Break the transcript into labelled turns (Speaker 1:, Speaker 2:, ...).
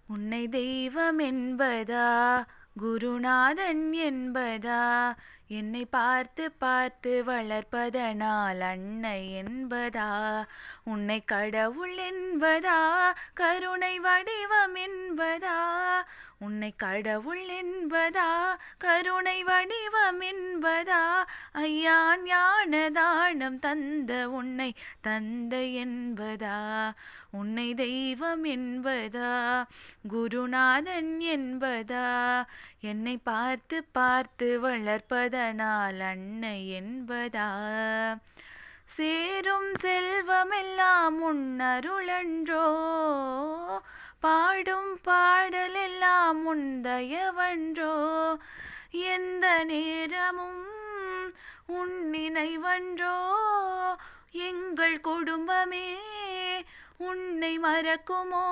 Speaker 1: உன்னை தெய்வம் என்பதா குருநாதன் என்பதா என்னை பார்த்து பார்த்து வளர்ப்பதனால் அன்னை என்பதா உன்னை கடவுள் என்பதா கருணை வடிவம் என்பதா உன்னை கடவுள் என்பதா கருணை வடிவம் என்பதா ஐயா ஞானதானம் தந்த உன்னை தந்தை என்பதா உன்னை தெய்வம் என்பதா குருநாதன் என்பதா என்னை பார்த்து பார்த்து வளர்ப்பதனால் அன்னை என்பதா சேரும் செல்வமெல்லாம் உன்னருளன்றோ பாடும் பாடலெல்லாம் உன் தயவன்றோ எந்த நேரமும் உன் நினைவன்றோ எங்கள் குடும்பமே உன்னை மறக்குமோ